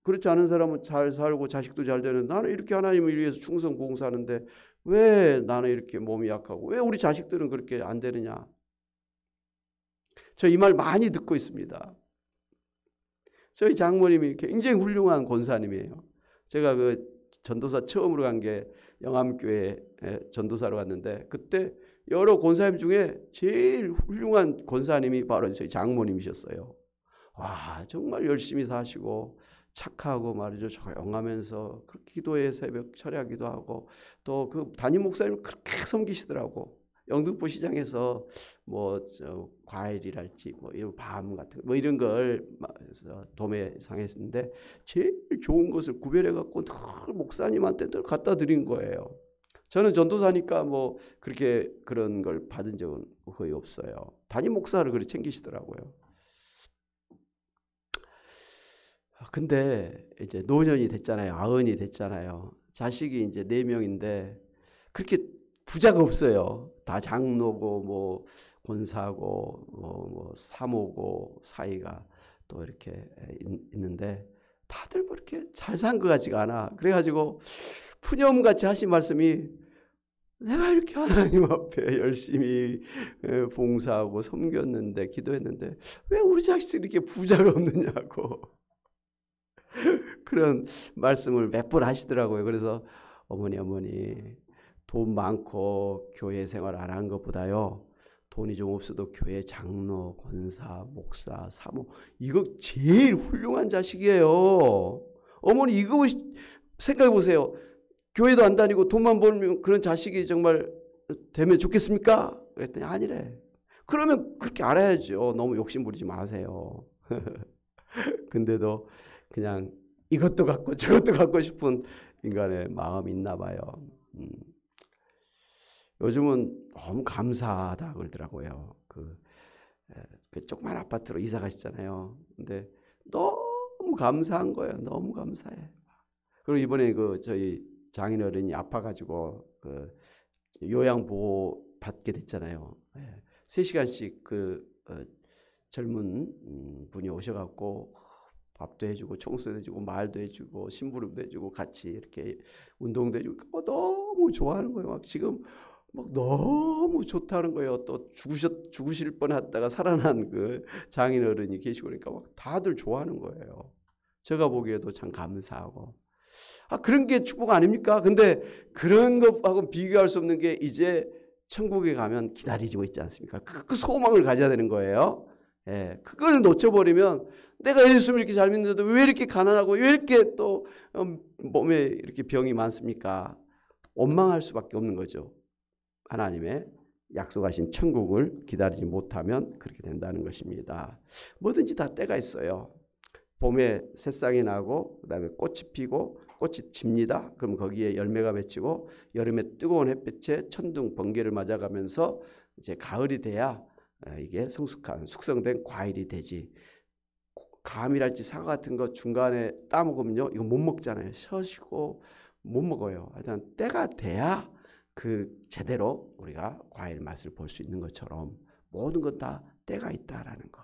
그렇지 않은 사람은 잘 살고 자식도 잘 되는, 나는 이렇게 하나님을 위해서 충성 봉사하는데 왜 나는 이렇게 몸이 약하고 왜 우리 자식들은 그렇게 안 되느냐. 저 이 말 많이 듣고 있습니다. 저희 장모님이 굉장히 훌륭한 권사님이에요. 제가 그 전도사 처음으로 간 게 영암교회 전도사로 갔는데 그때 여러 권사님 중에 제일 훌륭한 권사님이 바로 저희 장모님이셨어요. 와, 정말 열심히 사시고 착하고 말이죠. 조용하면서 그렇게 기도에 새벽 철야기도 하고 또 그 담임 목사님을 그렇게 섬기시더라고. 영등포 시장에서 뭐 과일이랄지 뭐 이런 밤 같은 뭐 이런 걸 도매상에 했는데 제일 좋은 것을 구별해 갖고 늘 목사님한테 늘 갖다 드린 거예요. 저는 전도사니까 뭐 그렇게 그런 걸 받은 적은 거의 없어요. 담임 목사를 그렇게 챙기시더라고요. 근데 이제 노년이 됐잖아요. 아흔이 됐잖아요. 자식이 이제 4명인데 그렇게 부자가 없어요. 다 장로고 뭐 권사고 뭐 사모고 사이가 또 이렇게 있는데 다들 뭐 이렇게 잘 산 것 같지가 않아. 그래가지고 푸념같이 하신 말씀이, 내가 이렇게 하나님 앞에 열심히 봉사하고 섬겼는데 기도했는데 왜 우리 자식들이 이렇게 부자가 없느냐고 그런 말씀을 몇 번 하시더라고요. 그래서 어머니 돈 많고 교회 생활 안 한 것보다요, 돈이 좀 없어도 교회 장로, 권사, 목사, 사모 이거 제일 훌륭한 자식이에요. 어머니 이거 생각해 보세요. 교회도 안 다니고 돈만 벌면 그런 자식이 정말 되면 좋겠습니까? 그랬더니 아니래. 그러면 그렇게 알아야죠. 너무 욕심 부리지 마세요. 근데도 그냥 이것도 갖고 저것도 갖고 싶은 인간의 마음이 있나 봐요. 요즘은 너무 감사하다 그러더라고요. 그 조그만 아파트로 이사 가시잖아요. 근데 너무 감사한 거예요. 너무 감사해. 그리고 이번에 저희 장인어른이 아파가지고 요양보호 받게 됐잖아요. 3시간씩 젊은 분이 오셔갖고 밥도 해주고 청소도 해주고 말도 해주고 심부름도 해주고 같이 이렇게 운동도 해주고 너무 좋아하는 거예요. 막 지금 막 너무 좋다는 거예요. 또 죽으실 뻔했다가 살아난 그 장인어른이 계시고 그러니까 막 다들 좋아하는 거예요. 제가 보기에도 참 감사하고, 그런 게 축복 아닙니까? 근데 그런 것하고 비교할 수 없는 게 이제 천국에 가면 기다리고 있지 않습니까? 그 소망을 가져야 되는 거예요. 예, 그걸 놓쳐버리면 내가 예수를 이렇게 잘 믿는데도 왜 이렇게 가난하고 왜 이렇게 또 몸에 이렇게 병이 많습니까? 원망할 수밖에 없는 거죠. 하나님의 약속하신 천국을 기다리지 못하면 그렇게 된다는 것입니다. 뭐든지 다 때가 있어요. 봄에 새싹이 나고 그다음에 꽃이 피고 꽃이 집니다. 그럼 거기에 열매가 맺히고 여름에 뜨거운 햇빛에 천둥 번개를 맞아가면서 이제 가을이 돼야 이게 성숙한 숙성된 과일이 되지. 감이랄지 사과 같은 거 중간에 따먹으면요 이거 못 먹잖아요. 셔시고 못 먹어요. 일단 때가 돼야 제대로 우리가 과일 맛을 볼 수 있는 것처럼 모든 것 다 때가 있다라는 거.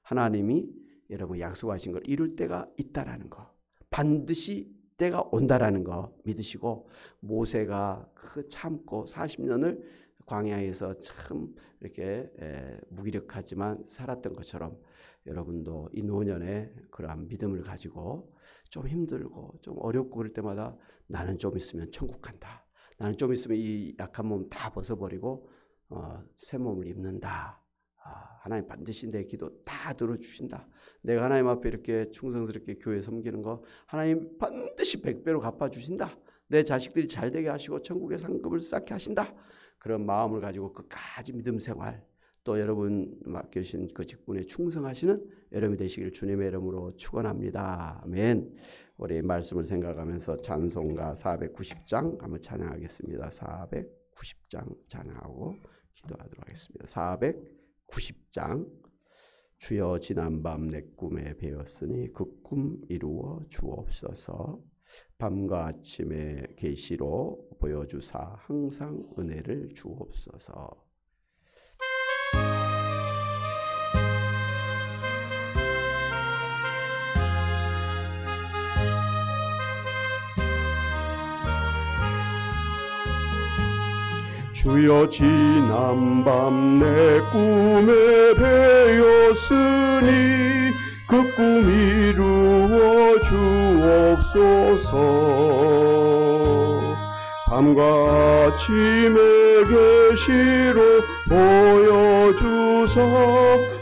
하나님이 여러분 약속하신 걸 이룰 때가 있다라는 거. 반드시 때가 온다라는 거 믿으시고, 모세가 그 참고 40년을 광야에서 참 이렇게 무기력하지만 살았던 것처럼 여러분도 이 노년에 그러한 믿음을 가지고 좀 힘들고 좀 어렵고 그럴 때마다 나는 좀 있으면 천국 간다. 나는 좀 있으면 이 약한 몸 다 벗어버리고 새 몸을 입는다. 하나님 반드시 내 기도 다 들어주신다. 내가 하나님 앞에 이렇게 충성스럽게 교회 섬기는 거 하나님 반드시 100배로 갚아주신다. 내 자식들이 잘되게 하시고 천국의 상급을 쌓게 하신다. 그런 마음을 가지고 끝까지 믿음 생활, 또 여러분 맡겨주신 그 직분에 충성하시는 여러분이 되시길 주님의 이름으로 축원합니다. 아멘. 우리 말씀을 생각하면서 찬송가 490장 한번 찬양하겠습니다. 490장 찬양하고 기도하도록 하겠습니다. 490장. 주여 지난밤 내 꿈에 배었으니 그 꿈 이루어 주옵소서. 밤과 아침에 계시로 보여주사 항상 은혜를 주옵소서. 주여 지난밤 내 꿈에 배었으니 그 꿈 이루어 주옵소서. 밤과 아침에 계시로 보여주사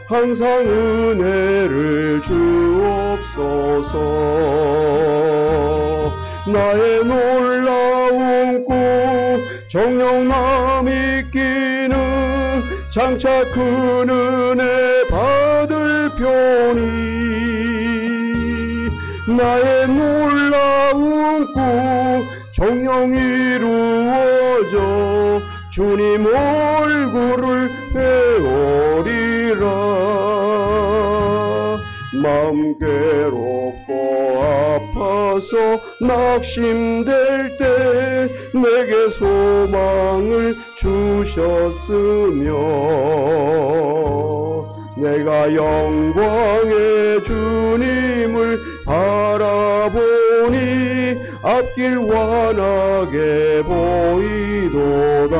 항상 은혜를 주옵소서. 나의 놀라운 꿈 정녕 남있기는 장차 큰 은혜 받을 편이. 나의 놀라운 꿈 정녕 이루어져 주님 얼굴을 배우리라. 마음 괴롭고 아파서 낙심될 때 내게 소망을 주셨으며 내가 영광의 주님을 바라보니 앞길 환하게 보이도다.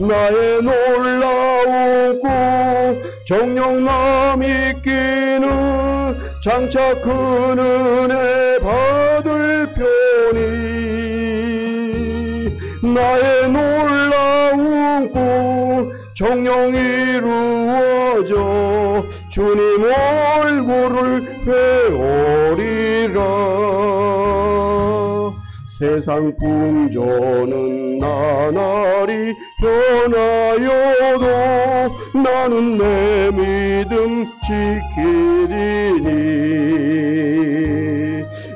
나의 놀라운 꿈 정녕 남있기는 장차 큰 은혜 받을 편이. 나의 놀라운 꿈 정녕 이루어져 주님 얼굴을 배우리라. 세상 풍조는 나날이 변하여도 나는 내 믿음 지키리니.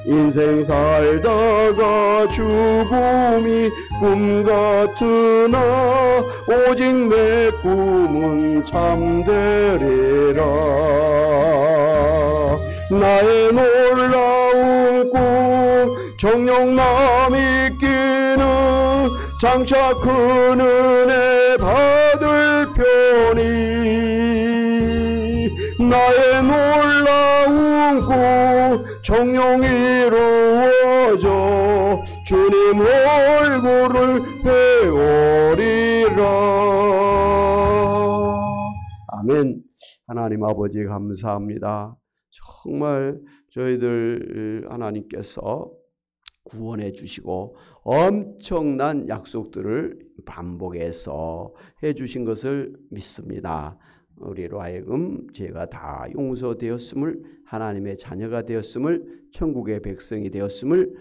인생 살다가 죽음이 꿈 같으나 오직 내 꿈은 참되리라. 나의 놀라운 꿈 정녕 남있기는 장차 큰 은혜 받을 편이. 나의 놀라운 꿈 정녕 이루어져 주님 얼굴을 배우리라. 아멘. 하나님 아버지 감사합니다. 정말 저희들 하나님께서 구원해 주시고 엄청난 약속들을 반복해서 해 주신 것을 믿습니다. 우리로 하여금 죄가 다 용서되었음을, 하나님의 자녀가 되었음을, 천국의 백성이 되었음을,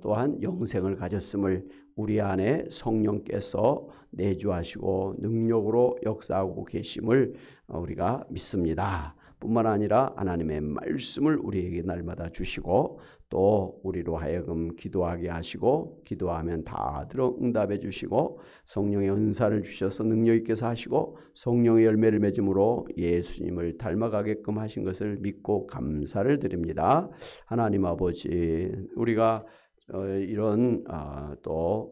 또한 영생을 가졌음을 우리 안에 성령께서 내주하시고 능력으로 역사하고 계심을 우리가 믿습니다. 뿐만 아니라 하나님의 말씀을 우리에게 날마다 주시고 또 우리로 하여금 기도하게 하시고 기도하면 다 들어 응답해 주시고 성령의 은사를 주셔서 능력 있게 하시고 성령의 열매를 맺음으로 예수님을 닮아가게끔 하신 것을 믿고 감사를 드립니다. 하나님 아버지, 우리가 이런 또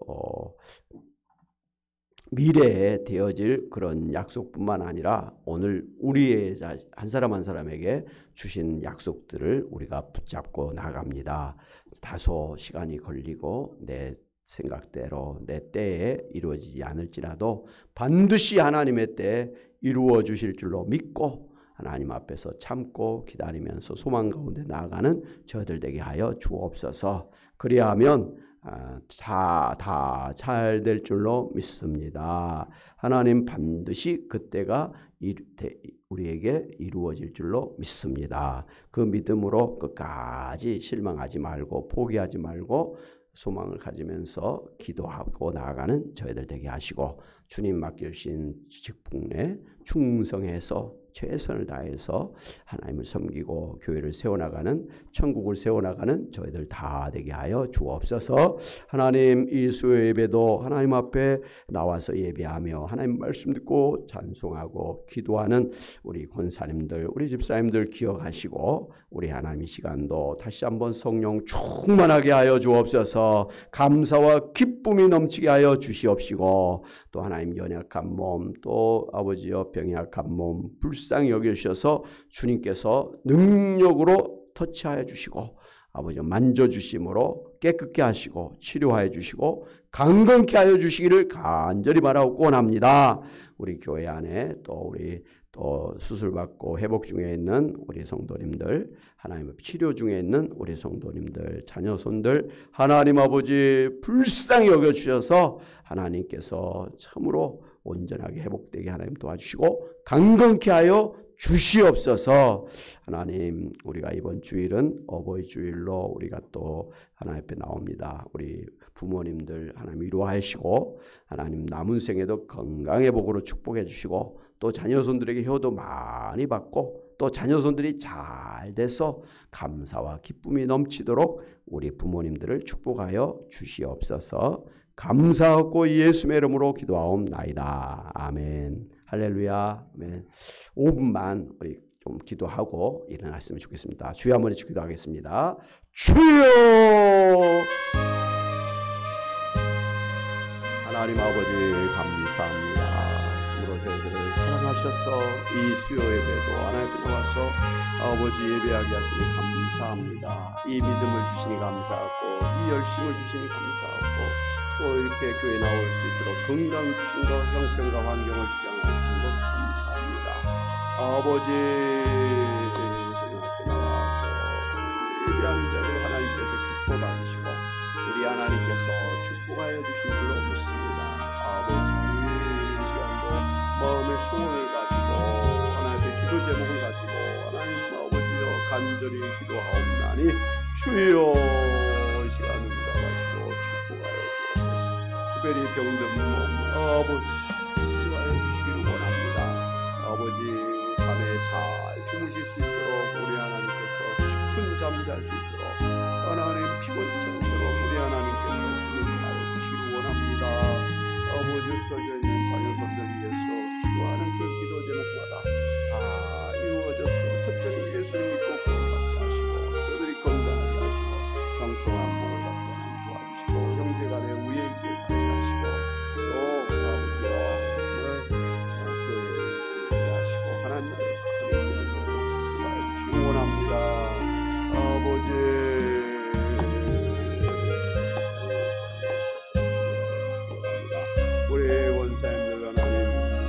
미래에 되어질 그런 약속뿐만 아니라 오늘 우리의 한 사람 한 사람에게 주신 약속들을 우리가 붙잡고 나갑니다. 다소 시간이 걸리고 내 생각대로 내 때에 이루어지지 않을지라도 반드시 하나님의 때에 이루어 주실 줄로 믿고 하나님 앞에서 참고 기다리면서 소망 가운데 나아가는 저희들 되게 하여 주옵소서. 그리하면 다 잘 될 줄로 믿습니다. 하나님 반드시 그때가 우리에게 이루어질 줄로 믿습니다. 그 믿음으로 끝까지 실망하지 말고 포기하지 말고 소망을 가지면서 기도하고 나아가는 저희들 되게 하시고 주님 맡겨주신 직분에 충성해서 최선을 다해서 하나님을 섬기고 교회를 세워나가는 천국을 세워나가는 저희들 다 되게 하여 주옵소서. 하나님 이 수요 예배도 하나님 앞에 나와서 예배하며 하나님 말씀 듣고 찬송하고 기도하는 우리 권사님들 우리 집사님들 기억하시고 우리 하나님 이 시간도 다시 한번 성령 충만하게 하여 주옵소서. 감사와 기쁨이 넘치게 하여 주시옵시고 또 하나님 연약한 몸 또 아버지여 병약한 몸 불쌍히 여겨주셔서 주님께서 능력으로 터치하여 주시고 아버지 만져주심으로 깨끗게 하시고 치료하여 주시고 강건케 하여 주시기를 간절히 바라고 원합니다. 우리 교회 안에 또 수술받고 회복 중에 있는 우리 성도님들 하나님 치료 중에 있는 우리 성도님들 자녀손들 하나님 아버지 불쌍히 여겨주셔서 하나님께서 참으로 온전하게 회복되게 하나님 도와주시고 강건케 하여 주시옵소서. 하나님 우리가 이번 주일은 어버이 주일로 우리가 또 하나님 앞에 나옵니다. 우리 부모님들 하나님 위로하시고 하나님 남은 생에도 건강 회복으로 축복해 주시고 또 자녀손들에게 효도 많이 받고 또 자녀손들이 잘 돼서 감사와 기쁨이 넘치도록 우리 부모님들을 축복하여 주시옵소서. 감사하고 예수의 이름으로 기도하옵나이다. 아멘. 할렐루야. 아멘. 5분만 우리 좀 기도하고 일어났으면 좋겠습니다. 주여 한번 같이 기도하겠습니다. 주여! 하나님 아버지 감사합니다. 참으로 저희들을 사랑하셔서 이 수요 예배도 하나님께 와서 아버지 예배하게 하시니 감사합니다. 이 믿음을 주시니 감사하고 이 열심을 주시니 감사하고 또 이렇게 교회에 나올 수 있도록 건강 주신 것 형편과 환경을 주장하신 것 감사합니다. 아버지 주님 앞에 나와서 예배하는 자를 하나님께서 기뻐 받으시고 우리 하나님께서 축복하여 주신 줄로 믿습니다. 아버지 이 시간도 마음의 소원을 가지고 하나님의 기도 제목을 가지고 하나님 아버지여 간절히 기도하옵나니 주여 이 시간을 나가시고 축복하여 주옵소서. 특별히 병든 몸 아버지 치료하여 주시기를 원합니다. 아버지 밤에 잘 주무실 수 있도록 우리 하나님께서 깊은 잠 잘 수 있도록 하나님 피곤증처럼 우리 하나님께서 주무하여 주시기를 원합니다. 아버지 흩어져 있는 자녀선들 위해서 기도하는 그 기도 제목마다 다 이루어져서 첫째는 예수를 믿고 구원받게 하시고 저들이 건강하게 하시고 형통한 복을 받게 하는 도와주시고 형제간의 우애 있게 살게 하시고 또 아버지여 교회에 하시고 하나님 나라의 크게 축복하여 주시기 원합니다. 아버지 우리 원사님들 하나님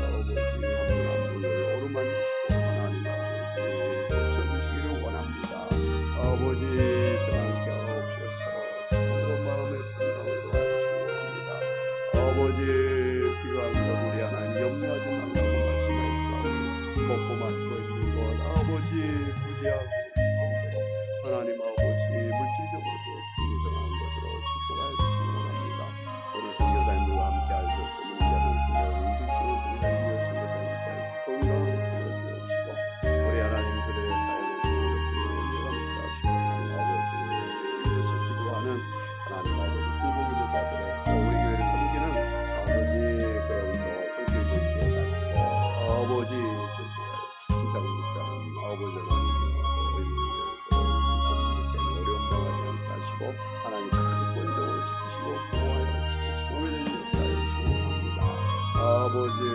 아버지 한 분 한 분을 어루만 주시고 하나님 아버지 고쳐주시기를 원합니다. 아버지 함께 하옵소서. 서로 마음의 평강을 도와주시기 원합니다. 아버지 필요한 것 우리 하나님 염려하지 말라고 말씀하시오. 먹고 마시고 있는 것 아버지 부재하고 하나님 아버지 물질적으로도 풍성한 것으로 축복하여 주시기 원합니다. 우리 선교사님들과 함께 할 수 없는 자는 신경을 인도시고 우리가 이어진 것을 함께 하시고 건강을 불러주시옵시고 우리 하나님 그들의 사역을 함께 하시고 하나님 아버지 이것을 기도하는 하나님 아버지 순복이 자들의 또 우리 교회를 섬기는 아버지 그런 또 성격을 기억하시고 아버지 진짜 목사님 아버지 하나님 하나님 주권적으로 지키시고 보호하여 주시고 오해된 일을 하여 주시기 원합니다. 아버지